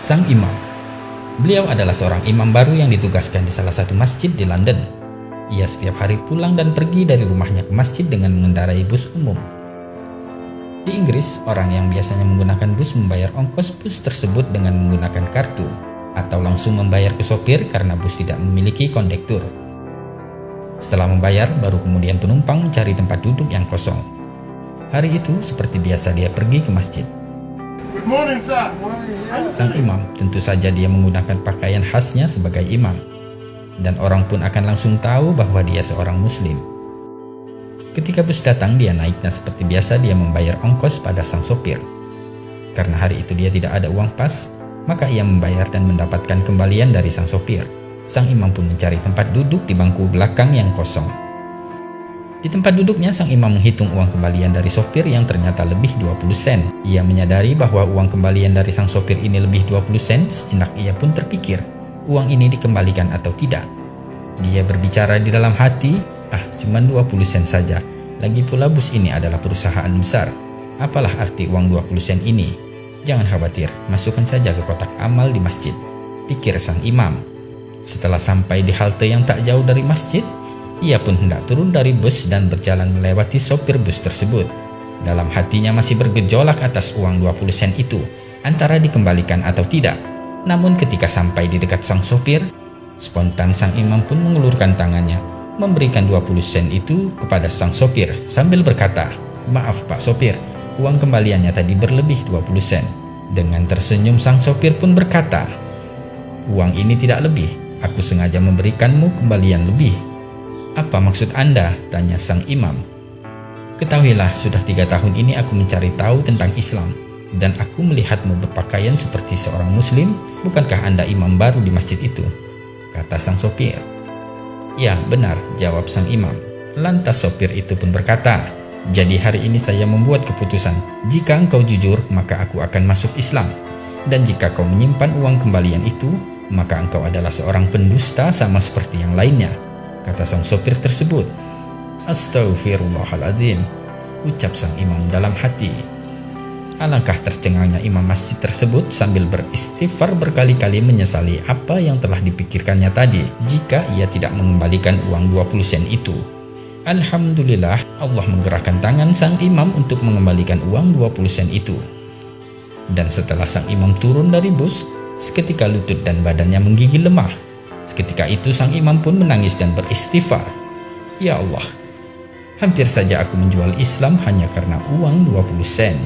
Sang imam. Beliau adalah seorang imam baru yang ditugaskan di salah satu masjid di London. Ia setiap hari pulang dan pergi dari rumahnya ke masjid dengan mengendarai bus umum. Di Inggris, orang yang biasanya menggunakan bus membayar ongkos bus tersebut dengan menggunakan kartu, atau langsung membayar ke sopir karena bus tidak memiliki kondektur. Setelah membayar, baru kemudian penumpang mencari tempat duduk yang kosong. Hari itu, seperti biasa dia pergi ke masjid. Good morning, sir. Sang imam, tentu saja dia menggunakan pakaian khasnya sebagai imam. Dan orang pun akan langsung tahu bahwa dia seorang muslim. Ketika bus datang, dia naik dan seperti biasa dia membayar ongkos pada sang sopir. Karena hari itu dia tidak ada uang pas, maka ia membayar dan mendapatkan kembalian dari sang sopir. Sang imam pun mencari tempat duduk di bangku belakang yang kosong. Di tempat duduknya, sang imam menghitung uang kembalian dari sopir yang ternyata lebih 20 sen. Ia menyadari bahwa uang kembalian dari sang sopir ini lebih 20 sen, sejenak ia pun terpikir, uang ini dikembalikan atau tidak. Dia berbicara di dalam hati, cuma 20 sen saja. Lagi pula bus ini adalah perusahaan besar. Apalah arti uang 20 sen ini? Jangan khawatir, masukkan saja ke kotak amal di masjid, pikir sang imam. Setelah sampai di halte yang tak jauh dari masjid, ia pun hendak turun dari bus dan berjalan melewati sopir bus tersebut. Dalam hatinya masih bergejolak atas uang 20 sen itu, antara dikembalikan atau tidak. Namun ketika sampai di dekat sang sopir, spontan sang imam pun mengulurkan tangannya, memberikan 20 sen itu kepada sang sopir sambil berkata, "Maaf Pak Sopir, uang kembaliannya tadi berlebih 20 sen. Dengan tersenyum sang sopir pun berkata, "Uang ini tidak lebih, aku sengaja memberikanmu kembalian lebih." "Apa maksud Anda?" tanya sang imam. "Ketahuilah, sudah 3 tahun ini aku mencari tahu tentang Islam, dan aku melihatmu berpakaian seperti seorang muslim. Bukankah Anda imam baru di masjid itu?" kata sang sopir. "Ya, benar," jawab sang imam. Lantas sopir itu pun berkata, "Jadi hari ini saya membuat keputusan, jika engkau jujur maka aku akan masuk Islam, dan jika kau menyimpan uang kembalian itu, maka engkau adalah seorang pendusta sama seperti yang lainnya," kata sang sopir tersebut. "Astaghfirullahaladzim," ucap sang imam dalam hati. Alangkah tercengangnya imam masjid tersebut sambil beristighfar berkali-kali menyesali apa yang telah dipikirkannya tadi jika ia tidak mengembalikan uang 20 sen itu. Alhamdulillah, Allah menggerakkan tangan sang imam untuk mengembalikan uang 20 sen itu. Dan setelah sang imam turun dari bus, seketika lutut dan badannya menggigil lemah. Seketika itu sang imam pun menangis dan beristighfar, "Ya Allah, hampir saja aku menjual Islam hanya karena uang 20 sen.